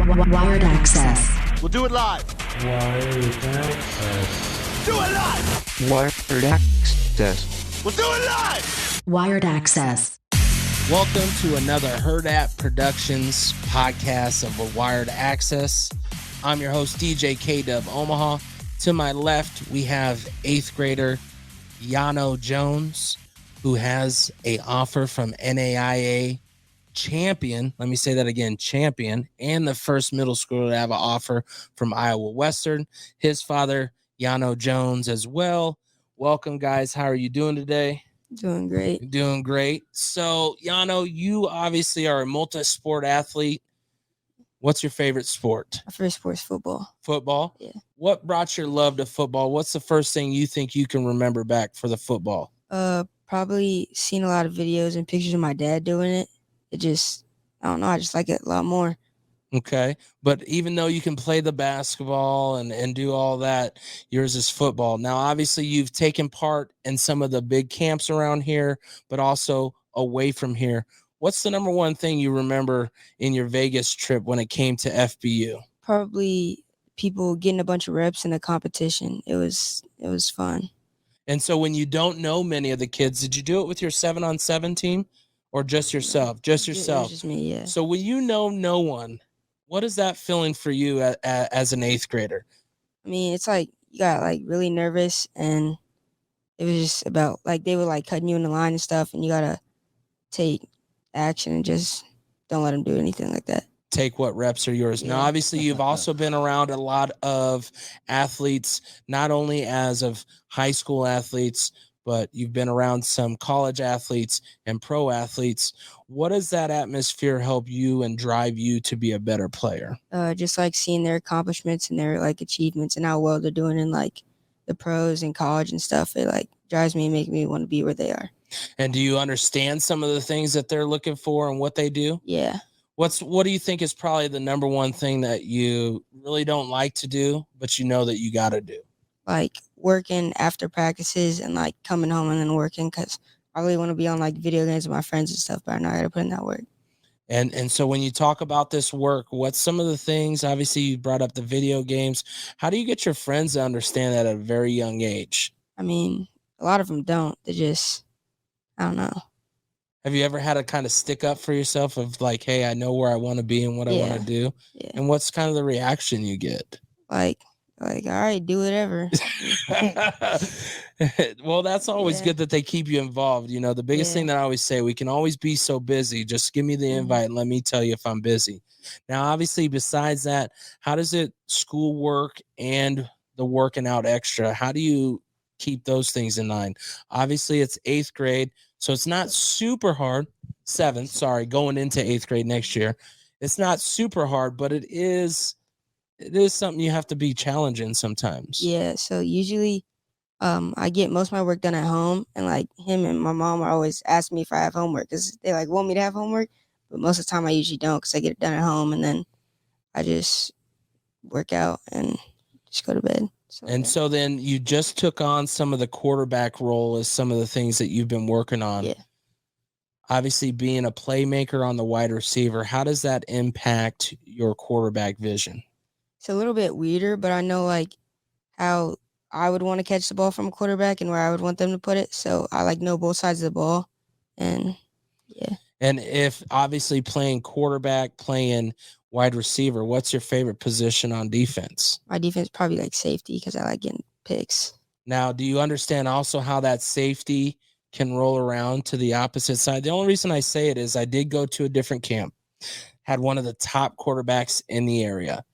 Wired Axcess. We'll do it live. Wired Access. Do it live. Wired Access. We'll do it live. Wired Axcess. Welcome to another Herd App Productions podcast of Wired Access. I'm your host, DJ K-Dub Omaha. To my left, we have 8th grader Yano Jones, who has an offer from NAIA champion. Let me say that again, champion, and the first middle schooler to have an offer from Iowa Western. His father, Yano Jones, as well. Welcome, guys. How are you doing today? Doing great. Doing great. So, Yano, you obviously are a multi-sport athlete. What's your favorite sport? My first sport's football. Football? Yeah. What brought your love to football? What's the first thing you think you can remember back for the football? Probably seen a lot of videos and pictures of my dad doing it. It just, I don't know, I just like it a lot more. Okay. But even though you can play the basketball and do all that, yours is football. Now, obviously, you've taken part in some of the big camps around here, but also away from here. What's the number one thing you remember in your Vegas trip when it came to FBU? Probably people getting a bunch of reps in a competition. It was fun. And so when you don't know many of the kids, did you do it with your 7-on-7 team or just yourself? Just yourself. It was just me, yeah. So when you know no one, what is that feeling for you as an 8th grader? I mean, it's like you got like really nervous, and it was just about like they were like cutting you in the line and stuff, and you gotta take action and just don't let them do anything like that. Take what reps are yours. Yeah. Now, obviously, you've also been around a lot of athletes, not only as of high school athletes, but you've been around some college athletes and pro athletes. What does that atmosphere help you and drive you to be a better player? Just like seeing their accomplishments and their like achievements and how well they're doing in like the pros and college and stuff. It like drives me and makes me want to be where they are. And do you understand some of the things that they're looking for and what they do? Yeah. What do you think is probably the number one thing that you really don't like to do, but you know that you got to do? Like working after practices and like coming home and then working, because I really want to be on like video games with my friends and stuff, but I know I got to put in that work. And so when you talk about this work, what's some of the things? Obviously, you brought up the video games. How do you get your friends to understand that at a very young age? I mean, a lot of them don't. They just, I don't know. Have you ever had to kind of stick up for yourself of like, hey, I know where I want to be and what I want to do? Yeah. And what's kind of the reaction you get? Like, all right, do whatever. Well, that's always good that they keep you involved. You know, the biggest thing that I always say, we can always be so busy. Just give me the invite and let me tell you if I'm busy. Now, obviously, besides that, how does it schoolwork and the working out extra? How do you keep those things in line? Obviously, it's 8th grade, so it's not super hard. 7th, sorry, going into 8th grade next year. It's not super hard, but it is something you have to be challenging sometimes. Yeah, so usually I get most of my work done at home, and like him and my mom are always asking me if I have homework because they like want me to have homework, but most of the time I usually don't because I get it done at home, and then I just work out and just go to bed. So then you just took on some of the quarterback role as some of the things that you've been working on. Yeah. Obviously, being a playmaker on the wide receiver, how does that impact your quarterback vision? It's a little bit weirder, but I know like how I would want to catch the ball from a quarterback and where I would want them to put it. So I like know both sides of the ball, and yeah. And if obviously playing quarterback, playing wide receiver, what's your favorite position on defense? My defense probably like safety because I like getting picks. Now, do you understand also how that safety can roll around to the opposite side? The only reason I say it is I did go to a different camp, had one of the top quarterbacks in the area.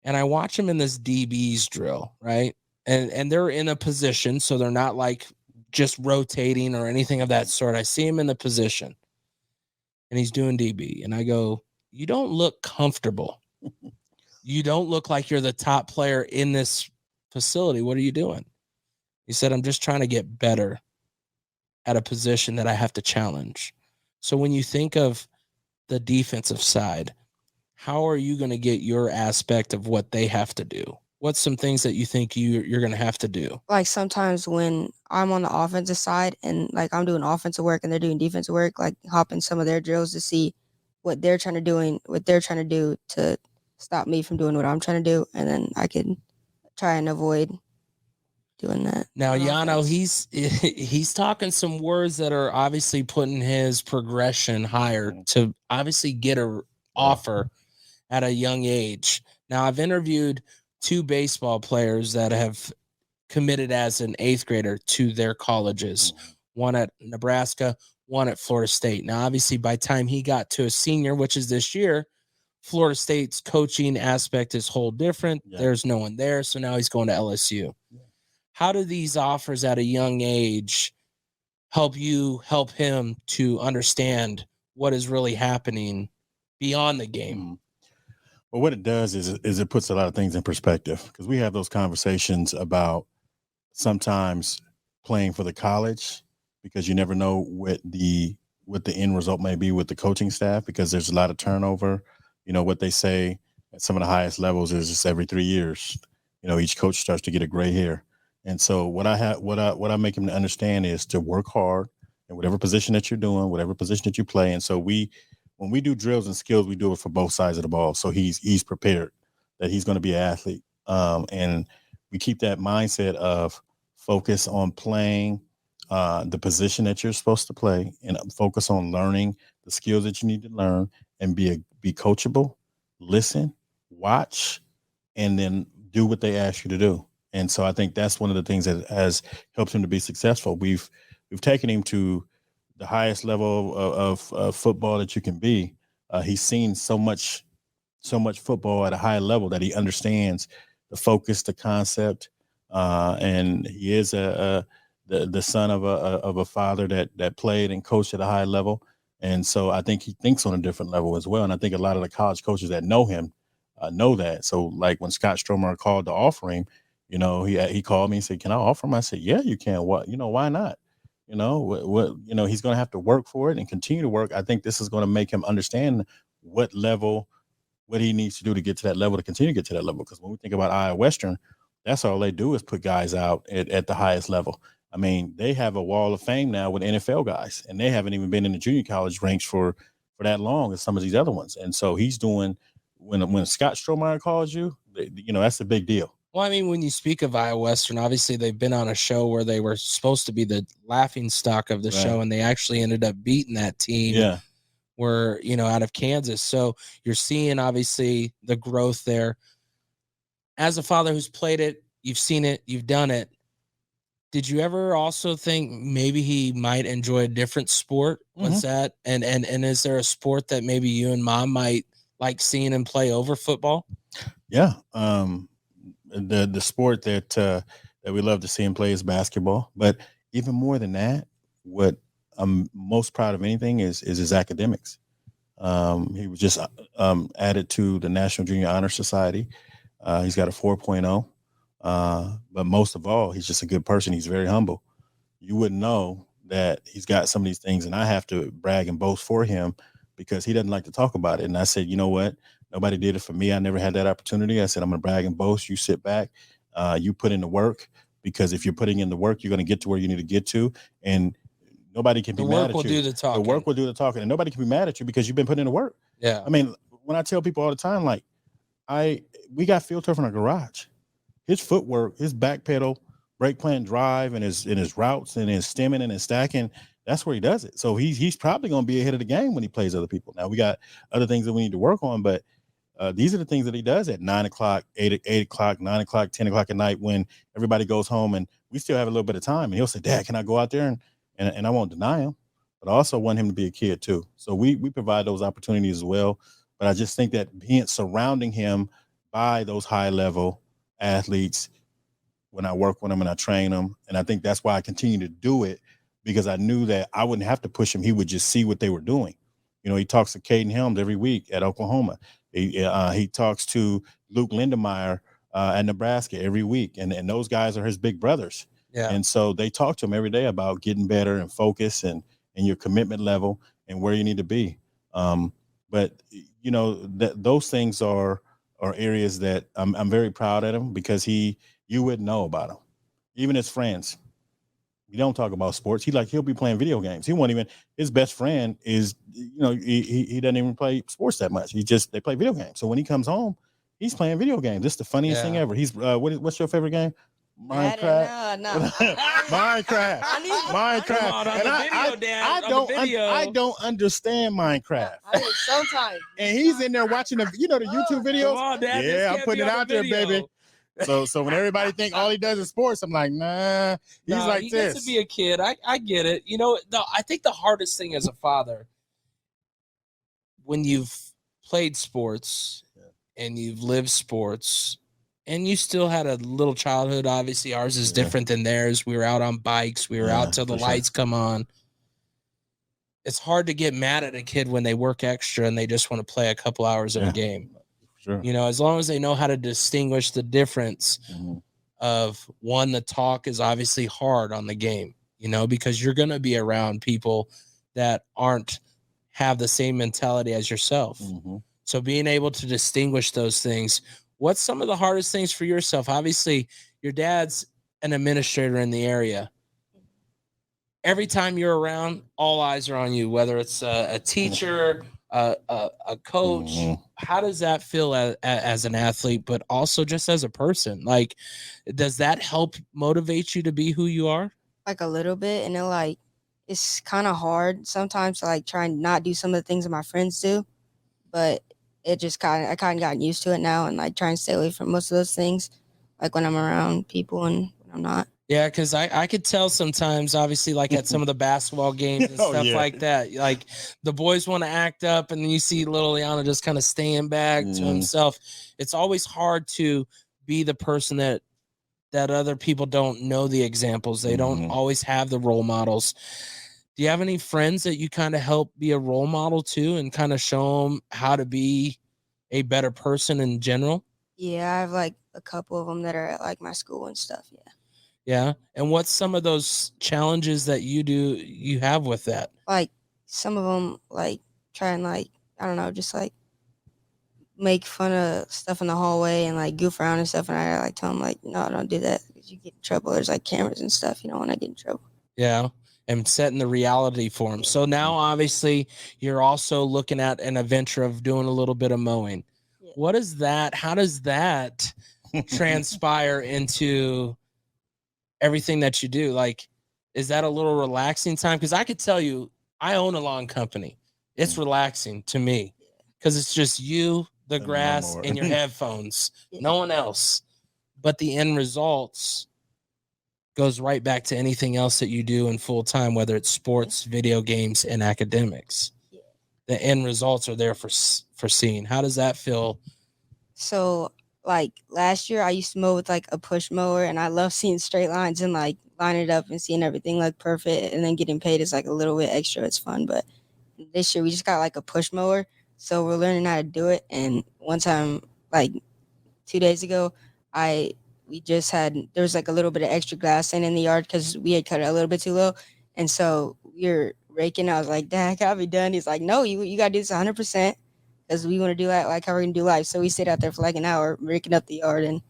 And I watch them in this DBs drill, right? And they're in a position, so they're not like just rotating or anything of that sort. I see him in the position, and he's doing DB. And I go, you don't look comfortable. You don't look like you're the top player in this facility. What are you doing? He said, I'm just trying to get better at a position that I have to challenge. So when you think of the defensive side, how are you going to get your aspect of what they have to do? What's some things that you think you're going to have to do? Like sometimes when I'm on the offensive side and like I'm doing offensive work and they're doing defensive work, like hop in some of their drills to see what they're trying to do and what they're trying to do to stop me from doing what I'm trying to do, and then I could try and avoid doing that. Now, on Yano, offense. he's talking some words that are obviously putting his progression higher to obviously get a offer at a young age. Now, I've interviewed 2 baseball players that have committed as an 8th grader to their colleges, one at Nebraska, one at Florida State. Now, obviously, by the time he got to a senior, which is this year, Florida State's coaching aspect is whole different. Yeah. There's no one there, so now he's going to LSU. How do these offers at a young age help him to understand what is really happening beyond the game? Well, what it does is it puts a lot of things in perspective, because we have those conversations about sometimes playing for the college, because you never know what the end result may be with the coaching staff, because there's a lot of turnover. You know, what they say at some of the highest levels is just every 3 years, each coach starts to get a gray hair. And so what I make him to understand is to work hard in whatever position that you're doing, whatever position that you play. And so when we do drills and skills, we do it for both sides of the ball. So he's prepared that he's going to be an athlete. And we keep that mindset of focus on playing the position that you're supposed to play, and focus on learning the skills that you need to learn, and be coachable, listen, watch, and then do what they ask you to do. And so I think that's one of the things that has helped him to be successful. We've taken him to the highest level of football that you can be. He's seen so much football at a high level that he understands the focus, the concept, and he is the son of a father that played and coached at a high level. And so I think he thinks on a different level as well. And I think a lot of the college coaches that know him know that. So like when Scott Stromer called to offer him, he called me and said, "Can I offer him?" I said, "Yeah, you can. What, why not? He's going to have to work for it and continue to work." I think this is going to make him understand what he needs to do to get to that level, to continue to get to that level. Because when we think about Iowa Western, that's all they do is put guys out at the highest level. I mean, they have a wall of fame now with NFL guys, and they haven't even been in the junior college ranks for that long as some of these other ones. And so he's doing, when Scott Stromeyer calls you, that's a big deal. Well, I mean, when you speak of Iowa Western, obviously they've been on a show where they were supposed to be the laughing stock of the show, and they actually ended up beating that team. Yeah. Were, out of Kansas. So you're seeing obviously the growth there. As a father who's played it, you've seen it, you've done it. Did you ever also think maybe he might enjoy a different sport? What's that? And is there a sport that maybe you and mom might like seeing him play over football? Yeah. The sport that we love to see him play is basketball. But even more than that, what I'm most proud of anything is his academics. He was just added to the National Junior Honor Society. He's got a 4.0. But most of all, he's just a good person. He's very humble. You wouldn't know that he's got some of these things, and I have to brag and boast for him because he doesn't like to talk about it. And I said, you know what? Nobody did it for me. I never had that opportunity. I said, I'm going to brag and boast. You sit back. You put in the work, because if you're putting in the work, you're going to get to where you need to get to. And nobody can be mad at you. The work will do the talking. The work will do the talking, and nobody can be mad at you because you've been putting in the work. Yeah. I mean, when I tell people all the time, like, we got field turf in our garage. His footwork, his back pedal, brake plant drive, and his routes and his stemming and his stacking, that's where he does it. So he's probably going to be ahead of the game when he plays other people. Now we got other things that we need to work on, but these are the things that he does at 9 o'clock, 8 o'clock, 9 o'clock, 10 o'clock at night when everybody goes home and we still have a little bit of time. And he'll say, "Dad, can I go out there?" And I won't deny him, but I also want him to be a kid too. So we provide those opportunities as well. But I just think that surrounding him by those high level athletes, when I work with them and I train them, and I think that's why I continue to do it, because I knew that I wouldn't have to push him. He would just see what they were doing. He talks to Caden Helms every week at Oklahoma. He talks to Luke Lindemeyer at Nebraska every week, and those guys are his big brothers. Yeah. And so they talk to him every day about getting better and focus and your commitment level and where you need to be. But those things are areas that I'm very proud of him, because you wouldn't know about him. Even his friends, we don't talk about sports. He'll be playing video games. He won't even, his best friend is, he doesn't even play sports that much. They play video games. So when he comes home, He's playing video games. It's the funniest thing Yeah. ever. He's what's your favorite game? Minecraft. No. Minecraft. Minecraft. Come on, And the video, Dan. I On the don't video. I don't understand Minecraft. I mean, sometimes. And he's in there watching the YouTube videos. Come on, Dad. this Yeah, I'm can't putting be it on out the there, video. baby. So when everybody think all he does is sports, I'm like, nah. He's No, like he this. gets to be a kid. I get it. You know, I think the hardest thing as a father, when you've played sports and you've lived sports and you still had a little childhood, obviously ours is different than theirs. We were out on bikes. We were out till the lights come on. It's hard to get mad at a kid when they work extra and they just want to play a couple hours of a game. Sure. You know, as long as they know how to distinguish the difference of one, the talk is obviously hard on the game, you know, because you're going to be around people that have the same mentality as yourself. So being able to distinguish those things, what's some of the hardest things for yourself? Obviously, your dad's an administrator in the area. Every time you're around, all eyes are on you, whether it's a teacher, a coach. How does that feel as an athlete, but also just as a person? Like, does that help motivate you to be who you are? Like a little bit, and then it's kind of hard sometimes to try and not do some of the things that my friends do, but I kind of gotten used to it now, and try and stay away from most of those things, like when I'm around people and when I'm not. Yeah, because I could tell sometimes, obviously, like at some of the basketball games and stuff like that, like the boys want to act up, and then you see little Yano just kind of staying back to himself. It's always hard to be the person that other people don't know the examples. They don't always have the role models. Do you have any friends that you kind of help be a role model to and kind of show them how to be a better person in general? Yeah, I have a couple of them that are at my school and stuff. Yeah. Yeah. And what's some of those challenges that you have with that? Some of them try and I don't know, just make fun of stuff in the hallway and goof around and stuff. And I tell them no, don't do that because you get in trouble. There's cameras and stuff. You don't want to get in trouble. Yeah. And setting the reality for them. So now obviously you're also looking at an adventure of doing a little bit of mowing. Yeah. What is that? How does that transpire into everything that you do? Is that a little relaxing time? Because I could tell you, I own a lawn company. It's relaxing to me because it's just you, the grass, and your headphones. No one else. But the end results goes right back to anything else that you do in full time, whether it's sports, video games, and academics. Yeah. The end results are there for seeing. How does that feel? So last year I used to mow with a push mower, and I love seeing straight lines and line it up and seeing everything perfect, and then getting paid is a little bit extra. It's fun. But this year we just got a push mower, so we're learning how to do it. And one time 2 days ago there was a little bit of extra grass in the yard because we had cut it a little bit too low, and so we were raking. I was like, Dad, I gotta be done. He's like, no, you gotta do this 100%. Because we want to do that how we're going to do life. So we stayed out there for an hour, raking up the yard and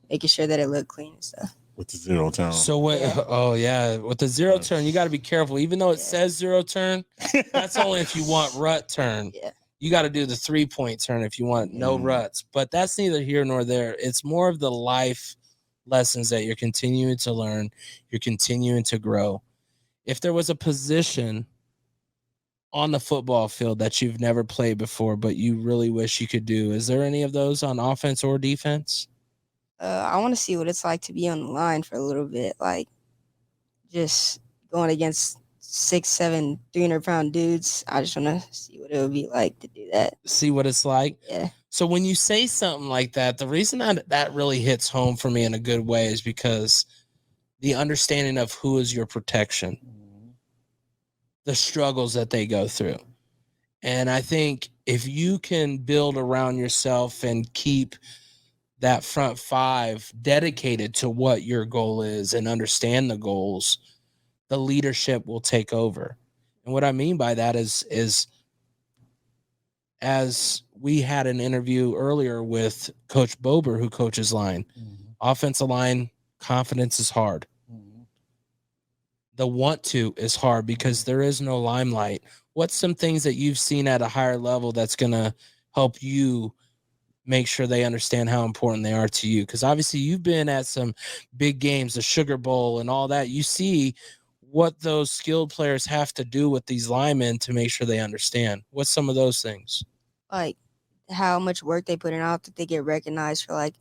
making sure that it looked clean and stuff. With the zero turn. So what? Yeah. Oh, yeah. With the zero turn, you got to be careful. Even though it says zero turn, that's only if you want rut turn. Yeah. You got to do the 3-point turn if you want no ruts. But that's neither here nor there. It's more of the life lessons that you're continuing to learn. You're continuing to grow. If there was a position on the football field that you've never played before, but you really wish you could do, is there any of those on offense or defense? I want to see what it's like to be on the line for a little bit, just going against 6'7", 300-pound dudes. I just want to see what it would be like to do that. See what it's like? Yeah. So when you say something like that, the reason that really hits home for me in a good way is because the understanding of who is your protection, the struggles that they go through. And I think if you can build around yourself and keep that front five dedicated to what your goal is and understand the goals, the leadership will take over. And what I mean by that is as we had an interview earlier with Coach Bober, who coaches line, offensive line, confidence is hard. The want to is hard because there is no limelight. What's some things that you've seen at a higher level that's going to help you make sure they understand how important they are to you? Because obviously you've been at some big games, the Sugar Bowl and all that. You see what those skilled players have to do with these linemen to make sure they understand. What's some of those things? Like how much work they put in out that they get recognized for like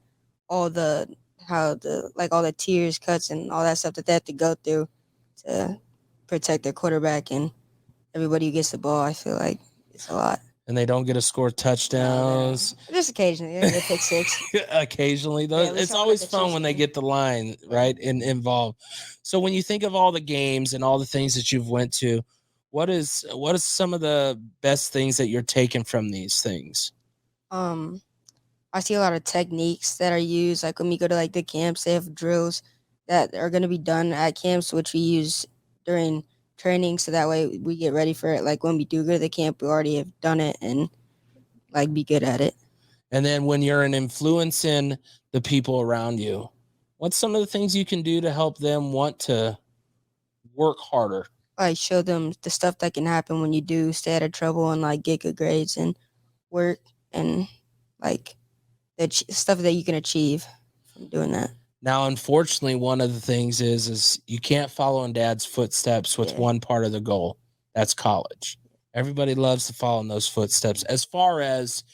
all the all the tears, cuts, and all that stuff that they have to go through to protect their quarterback and everybody who gets the ball. I feel like it's a lot. And they don't get to score touchdowns. Just occasionally, they pick six. Occasionally, though, Yeah, it's always fun when they get the line right and involved. So when you think of all the games and all the things that you've went to, what is some of the best things that you're taking from these things? I see a lot of techniques that are used. Like when we go to like the camps, they have drills that are going to be done at camps, which we use during training, so that way we get ready for it. Like when we do go to the camp, we already have done it and like be good at it. And then when you're influencing the people around you, what's some of the things you can do to help them want to work harder? Like show them the stuff that can happen when you do stay out of trouble and like get good grades and work and like the stuff that you can achieve from doing that. Now, unfortunately, one of the things is you can't follow in dad's footsteps with one part of the goal. That's college. Everybody loves to follow in those footsteps. As far as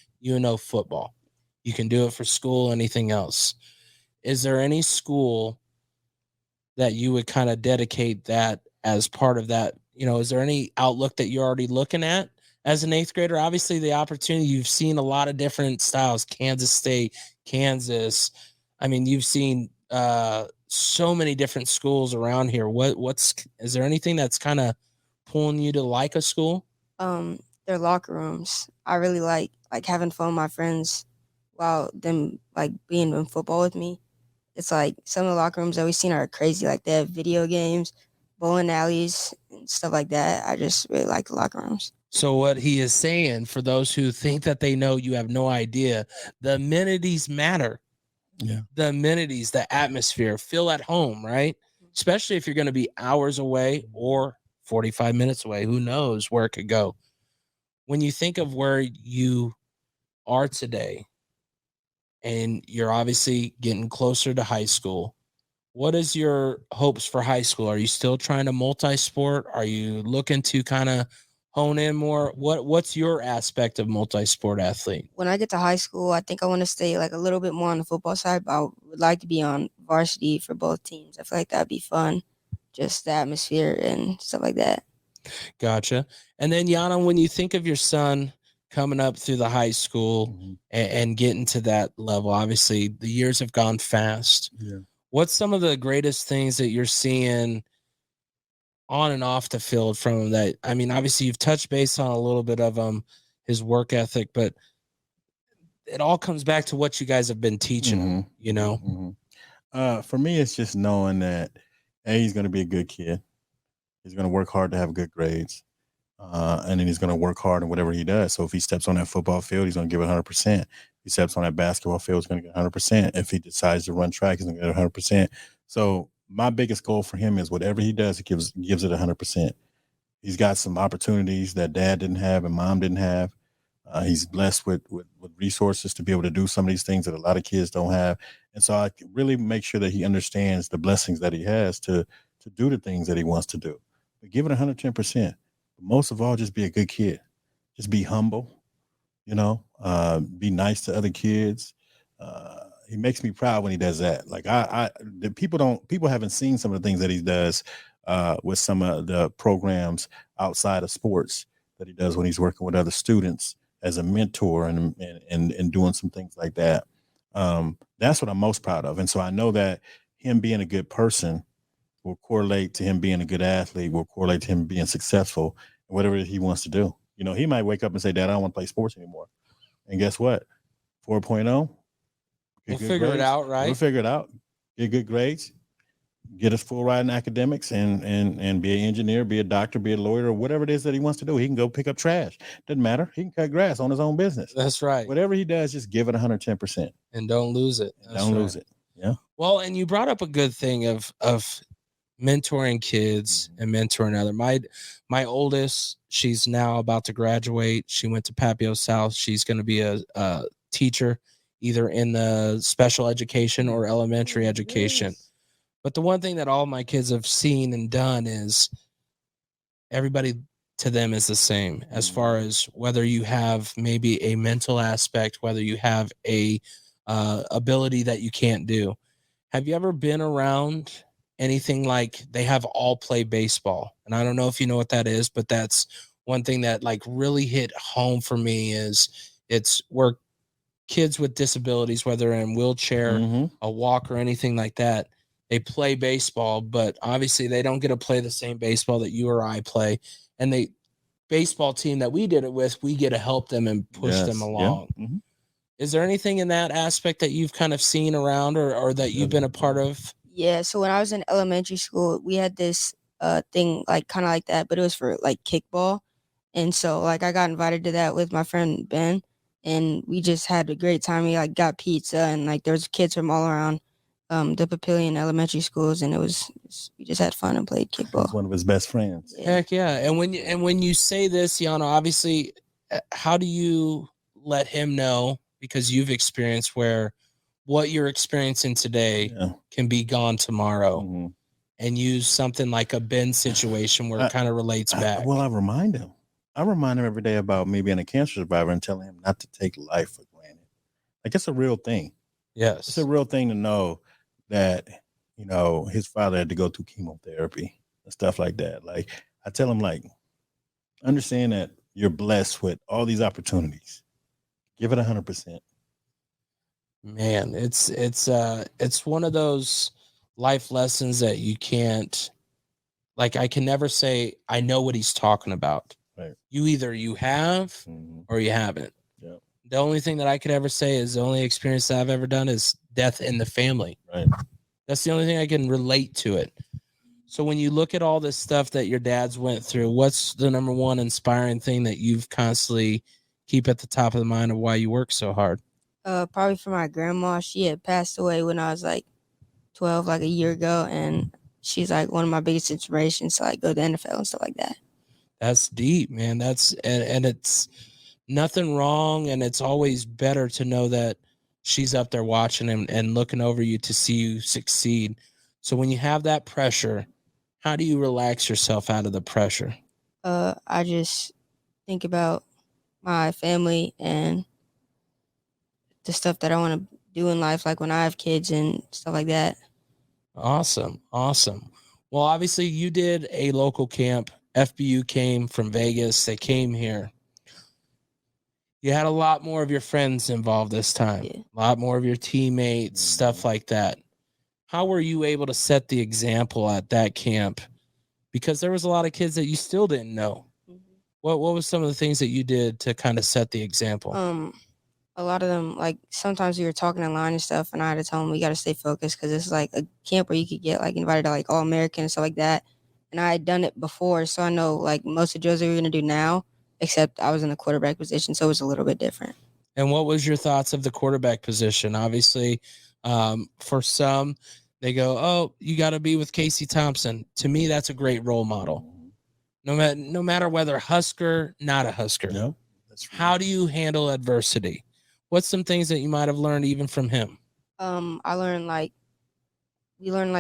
football, you can do it for school, anything else. Is there any school that you would kind of dedicate that as part of that? Is there any outlook that you're already looking at as an 8th grader? Obviously, the opportunity, you've seen a lot of different styles, Kansas State, Kansas. I mean, you've seen so many different schools around here. Is there anything that's kind of pulling you to like a school? Their locker rooms. I really like having fun with my friends while them like being in football with me. It's like some of the locker rooms that we've seen are crazy. Like they have video games, bowling alleys, and stuff like that. I just really like the locker rooms. So what he is saying, for those who think that they know, you have no idea, the amenities matter. Yeah. The amenities, the atmosphere, feel at home, right? Especially if you're going to be hours away or 45 minutes away. Who knows where it could go? When you think of where you are today, and you're obviously getting closer to high school, what is your hopes for high school? Are you still trying to multi-sport? Are you looking to kind of hone in more? What's your aspect of multi-sport athlete? When I get to high school, I think I want to stay like a little bit more on the football side, but I would like to be on varsity for both teams. I feel like that'd be fun, just the atmosphere and stuff like that. Gotcha. And then Yano, when you think of your son coming up through the high school and getting to that level, obviously the years have gone fast. Yeah. What's some of the greatest things that you're seeing on and off the field from him? That, I mean, obviously you've touched base on a little bit of his work ethic, but it all comes back to what you guys have been teaching him, For me, it's just knowing that he's going to be a good kid. He's going to work hard to have good grades. And then he's going to work hard in whatever he does. So if he steps on that football field, he's going to give it 100%. If he steps on that basketball field, he's going to get 100%. If he decides to run track, he's going to get 100%. So my biggest goal for him is whatever he does, he gives it 100%. He's got some opportunities that dad didn't have and mom didn't have. He's blessed with resources to be able to do some of these things that a lot of kids don't have. And so I really make sure that he understands the blessings that he has to do the things that he wants to do. But give it 110%. Most of all, just be a good kid. Just be humble, be nice to other kids. He makes me proud when he does that. Like people haven't seen some of the things that he does with some of the programs outside of sports that he does when he's working with other students as a mentor and doing some things like that. That's what I'm most proud of. And so I know that him being a good person will correlate to him being a good athlete, will correlate to him being successful in whatever he wants to do. He might wake up and say, Dad, I don't want to play sports anymore. And guess what? 4.0. We'll figure it out, right? We'll figure it out. Get good grades, get a full ride in academics, and be an engineer, be a doctor, be a lawyer, or whatever it is that he wants to do. He can go pick up trash. Doesn't matter. He can cut grass on his own business. That's right. Whatever he does, just give it 110%. And don't lose it. Don't lose it. Yeah. Well, and you brought up a good thing of mentoring kids and mentoring other. My oldest, she's now about to graduate. She went to Papio South. She's going to be a teacher either in the special education or elementary education. But the one thing that all my kids have seen and done is everybody to them is the same, as far as whether you have maybe a mental aspect, whether you have a ability that you can't do. Have you ever been around anything like they have all play baseball? And I don't know if you know what that is, but that's one thing that like really hit home for me is it's where kids with disabilities, whether in wheelchair, a walk, or anything like that, they play baseball, but obviously they don't get to play the same baseball that you or I play. And the baseball team that we did it with, we get to help them and push them along. Is there anything in that aspect that you've kind of seen around or that you've been a part of? Yeah, so when I was in elementary school, we had this thing like kind of like that, but it was for like kickball. And so like I got invited to that with my friend Ben, and we just had a great time. We like got pizza, and like there was kids from all around the Papillion elementary schools, and we just had fun and played kickball. He's one of his best friends. Heck yeah. And when you say this, Yano, obviously, how do you let him know, because you've experienced where what you're experiencing today can be gone tomorrow, and use something like a Ben situation where it kind of relates back? Well, I remind him every day about me being a cancer survivor and telling him not to take life for granted. Like, it's a real thing. Yes. It's a real thing to know that, you know, his father had to go through chemotherapy and stuff like that. Like, I tell him, like, understand that you're blessed with all these opportunities. Give it 100%. Man, it's one of those life lessons that you can't, like, I can never say I know what he's talking about. Right. You have or you haven't. Yep. The only thing that I could ever say is the only experience that I've ever done is death in the family. Right. That's the only thing I can relate to it. So when you look at all this stuff that your dad's went through, what's the number one inspiring thing that you've constantly keep at the top of the mind of why you work so hard? Probably for my grandma. She had passed away when I was like 12, like a year ago, and she's like one of my biggest inspirations to like go to the NFL and stuff like that. That's deep, man. And it's nothing wrong, and it's always better to know that she's up there watching and looking over you to see you succeed. So when you have that pressure, how do you relax yourself out of the pressure? I just think about my family and the stuff that I want to do in life, like when I have kids and stuff like that. Awesome. Well, obviously you did a local camp. FBU came from Vegas. They came here. You had a lot more of your friends involved this time, a lot more of your teammates, stuff like that. How were you able to set the example at that camp? Because there was a lot of kids that you still didn't know. What was some of the things that you did to kind of set the example? A lot of them, like sometimes we were talking in line and stuff, and I had to tell them we got to stay focused because it's like a camp where you could get like invited to like All American and stuff like that. And I had done it before, so I know like most of the drills that we're gonna do now, except I was in the quarterback position, so it was a little bit different. And what was your thoughts of the quarterback position? Obviously, for some, they go, "Oh, you got to be with Casey Thompson." To me, that's a great role model. No matter whether Husker, not a Husker. No, that's right. How do you handle adversity? What's some things that you might have learned even from him? We learned like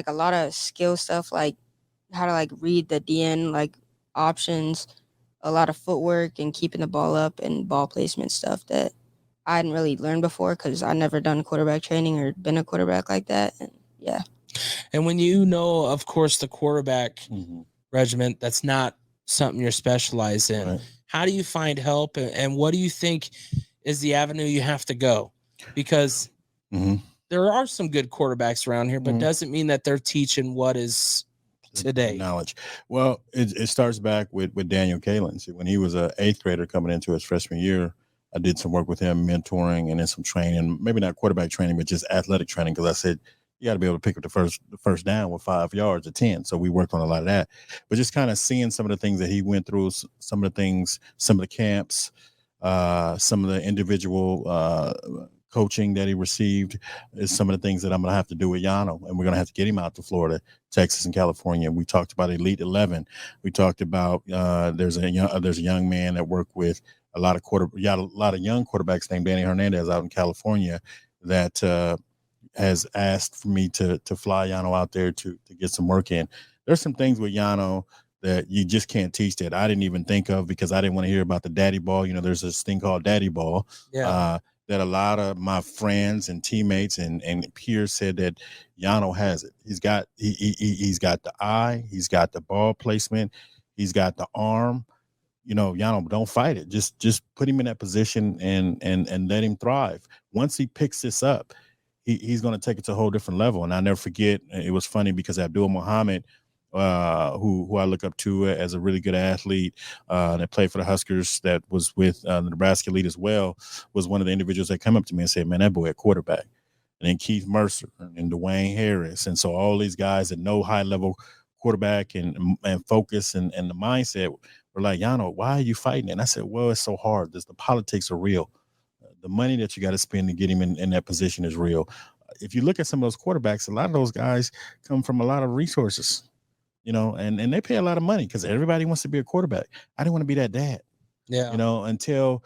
a lot of skill stuff, like how to like read the DN like options, a lot of footwork and keeping the ball up and ball placement stuff that I hadn't really learned before because I never done quarterback training or been a quarterback like that. And yeah. And when you know, of course, the quarterback regiment, that's not something you're specialized in. Right. How do you find help, and what do you think is the avenue you have to go? Because there are some good quarterbacks around here, but doesn't mean that they're teaching what is today knowledge. Well, it starts back with Daniel Kalen. See, when he was an 8th grader coming into his freshman year, I did some work with him, mentoring, and then some training, maybe not quarterback training, but just athletic training. Because I said, you got to be able to pick up the first down with 5 yards or 10. So we worked on a lot of that, but just kind of seeing some of the things that he went through, some of the camps, some of the individual coaching that he received is some of the things that I'm going to have to do with Yano. And we're going to have to get him out to Florida, Texas, and California. We talked about Elite 11. We talked about there's a young man that worked with a lot of young quarterbacks named Danny Hernandez out in California that has asked for me to fly Yano out there to get some work in. There's some things with Yano that you just can't teach that I didn't even think of because I didn't want to hear about the daddy ball. There's this thing called daddy ball. Yeah. That a lot of my friends and teammates and peers said that Yano has it. He's got the eye, he's got the ball placement, he's got the arm. Yano, don't fight it. Just put him in that position and let him thrive. Once he picks this up, he's going to take it to a whole different level. And I never forget, it was funny because Abdul Muhammad, who I look up to as a really good athlete that played for the Huskers, that was with the Nebraska Elite as well, was one of the individuals that come up to me and said, man, that boy at quarterback. And then Keith Mercer and Dwayne Harris. And so all these guys that know high-level quarterback and focus and the mindset were like, Yano, why are you fighting it? And I said, well, it's so hard. The politics are real. The money that you got to spend to get him in that position is real. If you look at some of those quarterbacks, a lot of those guys come from a lot of resources. And they pay a lot of money because everybody wants to be a quarterback. I didn't want to be that dad. Yeah. Until,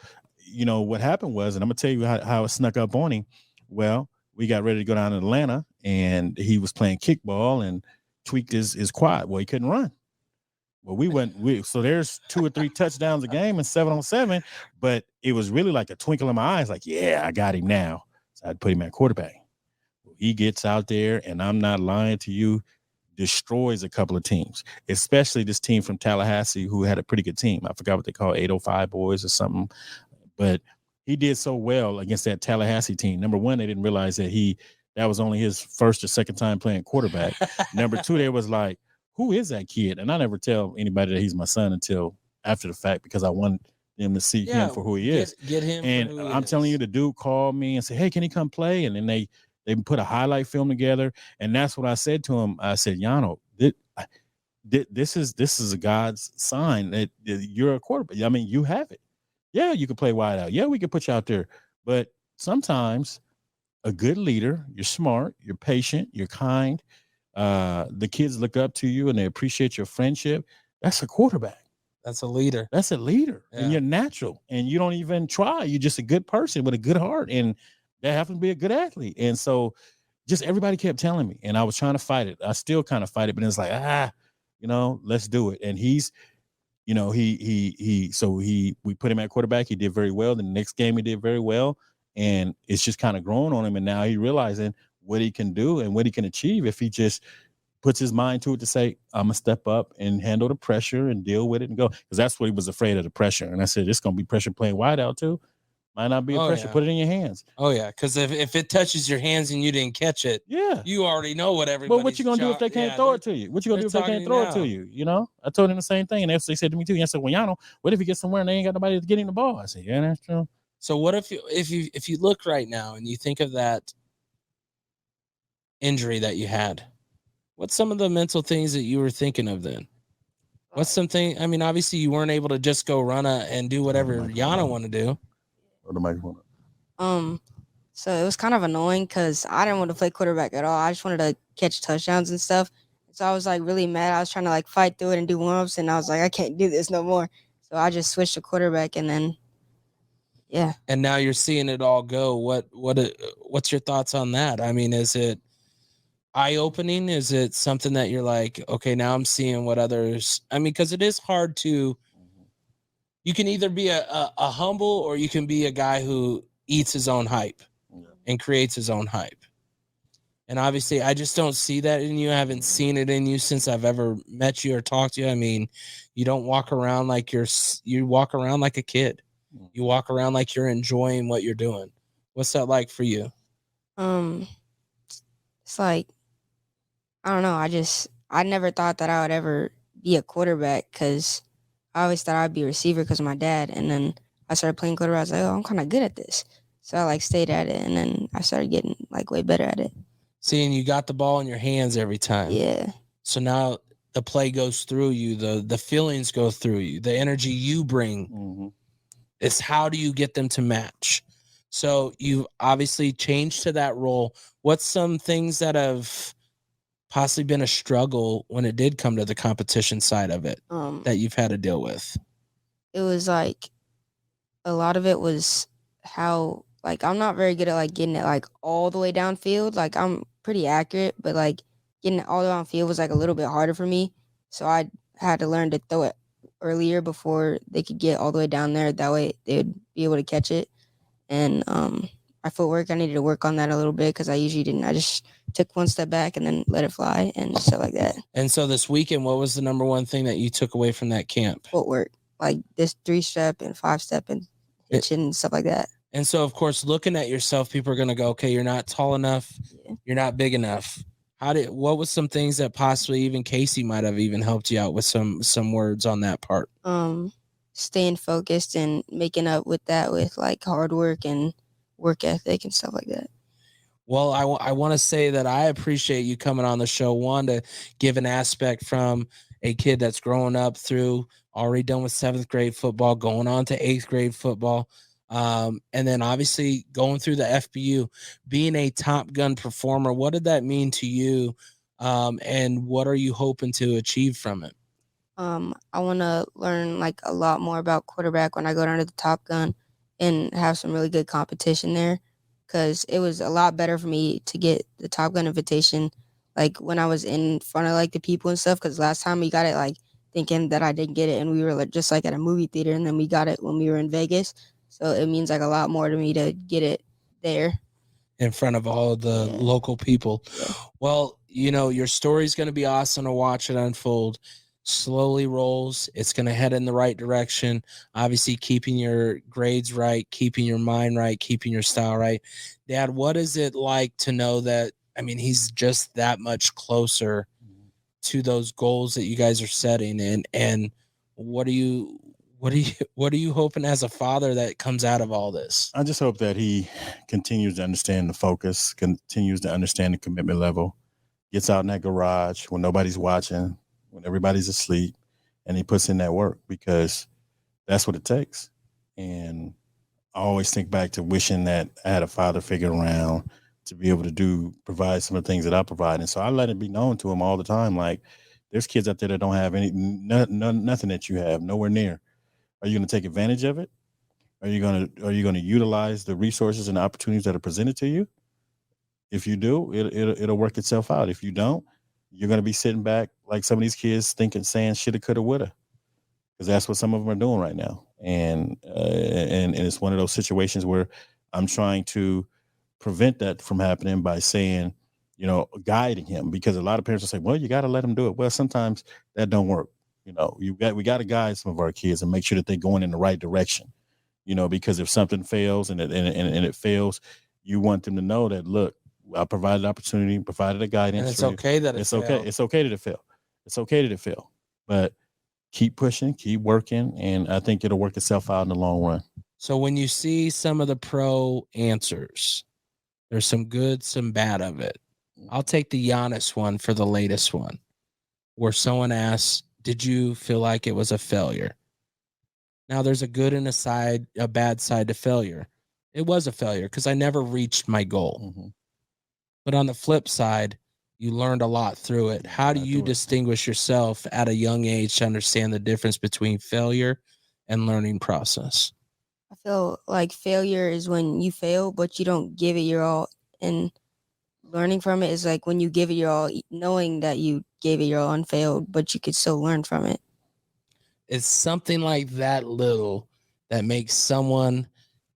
what happened was, and I'm going to tell you how it snuck up on him. Well, we got ready to go down to Atlanta and he was playing kickball and tweaked his quad. Well, he couldn't run. Well, so there's 2 or 3 touchdowns a game and 7-on-7, but it was really like a twinkle in my eyes. Like, yeah, I got him now. So I'd put him at quarterback. He gets out there, and I'm not lying to you, destroys a couple of teams, especially this team from Tallahassee who had a pretty good team. I forgot what they call 805 boys or something, but he did so well against that Tallahassee team. Number one, they didn't realize that was only his first or second time playing quarterback. Number two, they was like, who is that kid? And I never tell anybody that he's my son until after the fact because I want them to see him for who he is. Get him. And I'm telling you, the dude called me and said, hey, can he come play? And then they put a highlight film together. And that's what I said to him. I said, Yano, this is a God's sign that you're a quarterback. I mean, you have it. Yeah, you can play wide out. Yeah, we can put you out there. But sometimes a good leader, you're smart, you're patient, you're kind. The kids look up to you and they appreciate your friendship. That's a quarterback. That's a leader. That's a leader. Yeah. And you're natural and you don't even try. You're just a good person with a good heart. And that happens to be a good athlete. And so just everybody kept telling me, and I was trying to fight it. I still kind of fight it, but it's like, let's do it. And he's, we put him at quarterback. He did very well. The next game he did very well. And it's just kind of grown on him. And now he's realizing what he can do and what he can achieve if he just puts his mind to it to say, I'm going to step up and handle the pressure and deal with it and go. Because that's what he was afraid of, the pressure. And I said, it's going to be pressure playing wide out too. Might not be a pressure. Yeah. Put it in your hands. Oh, yeah. Because if it touches your hands and you didn't catch it, you already know what everybody. But what you going to do if they can't throw it to you? What you going to do if they can't throw it to you? I told him the same thing. And they said to me too. I said, well, Yano, what if he gets somewhere and they ain't got nobody to get him the ball? I said, yeah, that's true. So what if you look right now and you think of that injury that you had, what's some of the mental things that you were thinking of then? What's something? I mean, obviously you weren't able to just go run and do whatever Yano wanted to do. Or the microphone. So it was kind of annoying because I didn't want to play quarterback at all. I just wanted to catch touchdowns and stuff. So I was like really mad. I was trying to like fight through it and do warm-ups, and I was like, I can't do this no more. So I just switched to quarterback, and then yeah. And now you're seeing it all go. What's your thoughts on that? I mean, is it eye-opening? Is it something that you're like, okay, now I'm seeing what others, I mean, because it is hard to, you can either be a humble or you can be a guy who eats his own hype and creates his own hype. And obviously I just don't see that in you. I haven't seen it in you since I've ever met you or talked to you. I mean, you don't walk around like you walk around like a kid. You walk around like you're enjoying what you're doing. What's that like for you? It's like, I don't know. I never thought that I would ever be a quarterback because I always thought I'd be a receiver because of my dad. And then I started playing quarterback. I was like, oh, I'm kind of good at this. So I like stayed at it. And then I started getting like way better at it. Seeing you got the ball in your hands every time. Yeah. So now the play goes through you. The feelings go through you. The energy you bring. Mm-hmm. It's how do you get them to match? So you've obviously changed to that role. What's some things that have possibly been a struggle when it did come to the competition side of it that you've had to deal with? It was like a lot of it was how like I'm not very good at like getting it like all the way downfield. Like I'm pretty accurate, but like getting it all the way downfield was like a little bit harder for me. So I had to learn to throw it earlier before they could get all the way down there. That way they would be able to catch it. And my footwork, I needed to work on that a little bit because I usually didn't. I just took one step back and then let it fly and stuff like that. And so this weekend, what was the number one thing that you took away from that camp? Footwork, like this 3-step and 5-step and hitching and stuff like that. And so, of course, looking at yourself, people are going to go, okay, you're not tall enough. Yeah. You're not big enough. What was some things that possibly even Casey might have even helped you out with some words on that part? Staying focused and making up with that with like hard work and work ethic and stuff like that. Well, I want to say that I appreciate you coming on the show. One, to give an aspect from a kid that's growing up through already done with 7th grade football, going on to 8th grade football. And then obviously going through the FBU, being a Top Gun performer. What did that mean to you? And what are you hoping to achieve from it? I want to learn like a lot more about quarterback when I go down to the Top Gun and have some really good competition there. Because it was a lot better for me to get the Top Gun invitation like when I was in front of like the people and stuff. Because last time we got it like thinking that I didn't get it, and we were like just like at a movie theater, and then we got it when we were in Vegas. So it means like a lot more to me to get it there in front of all of the local people. Yeah. Well, you know, your story's going to be awesome to watch it unfold. Slowly rolls. It's going to head in the right direction. Obviously, keeping your grades right, keeping your mind right, keeping your style right. Dad, what is it like to know that, I mean, he's just that much closer to those goals that you guys are setting? And what are you hoping as a father that comes out of all this? I just hope that he continues to understand the focus, continues to understand the commitment level, gets out in that garage when nobody's watching, when everybody's asleep, and he puts in that work, because that's what it takes. And I always think back to wishing that I had a father figure around to be able to provide some of the things that I provide. And so I let it be known to him all the time. Like, there's kids out there that don't have nothing that you have, nowhere near. Are you going to take advantage of it? Are you going to utilize the resources and the opportunities that are presented to you? If you do, it'll work itself out. If you don't, you're going to be sitting back like some of these kids thinking, saying shoulda, coulda, woulda, because that's what some of them are doing right now. And it's one of those situations where I'm trying to prevent that from happening by saying, you know, guiding him, because a lot of parents will say, well, you got to let them do it. Well, sometimes that don't work. You know, we got to guide some of our kids and make sure that they're going in the right direction, you know, because if something fails and it fails, you want them to know that, look, I provided opportunity, provided a guidance. And it's okay that it's okay. It's okay that it failed. It's okay that it failed. But keep pushing, keep working, and I think it'll work itself out in the long run. So when you see some of the pro answers, there's some good, some bad of it. I'll take the Giannis one for the latest one, where someone asks, did you feel like it was a failure? Now, there's a good and a bad side to failure. It was a failure because I never reached my goal. Mm-hmm. But on the flip side, you learned a lot through it. How do you distinguish yourself at a young age to understand the difference between failure and learning process? I feel like failure is when you fail, but you don't give it your all. And learning from it is like when you give it your all, knowing that you gave it your all and failed, but you could still learn from it. It's something like that little that makes someone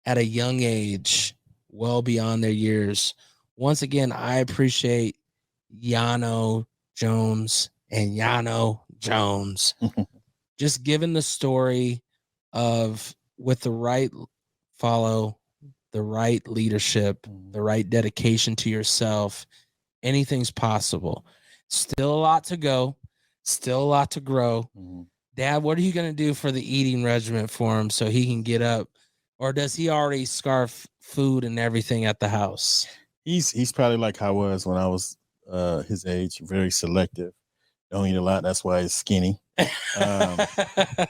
at a young age, well beyond their years. Once again, I appreciate Yano Jones and Yano Jones just giving the story of, with the right follow, the right leadership, the right dedication to yourself, anything's possible. Still a lot to go, still a lot to grow. Dad, what are you going to do for the eating regimen for him so he can get up? Or does he already scarf food and everything at the house? He's probably like I was when I was his age, very selective. Don't eat a lot. That's why he's skinny.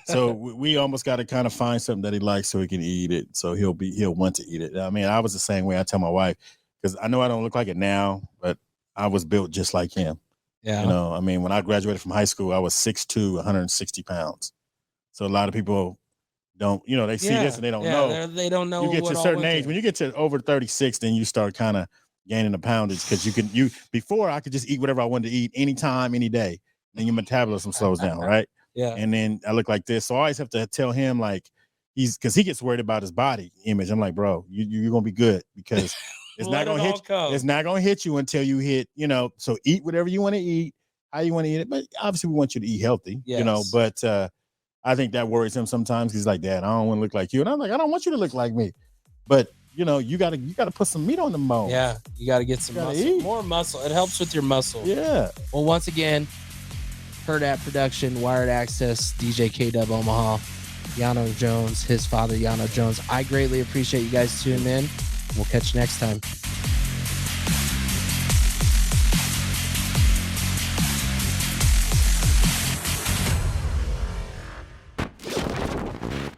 So we almost got to kind of find something that he likes so he can eat it. So he'll want to eat it. I mean, I was the same way. I tell my wife, because I know I don't look like it now, but I was built just like him. Yeah. You know, I mean, when I graduated from high school, I was 6'2", 160 pounds. So a lot of people don't, they see this and they don't know. They don't know. You get to a certain age, when you get to over 36, then you start kind of gaining the poundage because before I could just eat whatever I wanted to eat anytime, any day. Then your metabolism slows down, right? Yeah. And then I look like this. So I always have to tell him, like, because he gets worried about his body image. I'm like, bro, you're going to be good because it's not going to hit you. It's not going to hit you until you hit, so eat whatever you want to eat, how you want to eat it. But obviously we want you to eat healthy, but I think that worries him sometimes. He's like, Dad, I don't want to look like you. And I'm like, I don't want you to look like me. But, you got to put some meat on the bone. Yeah, you got to get some muscle. More muscle. It helps with your muscle. Yeah. Well, once again, Herd App Production, Wired Access, DJ K-Dub Omaha, Yano Jones, his father, Yano Jones. I greatly appreciate you guys tuning in. We'll catch you next time.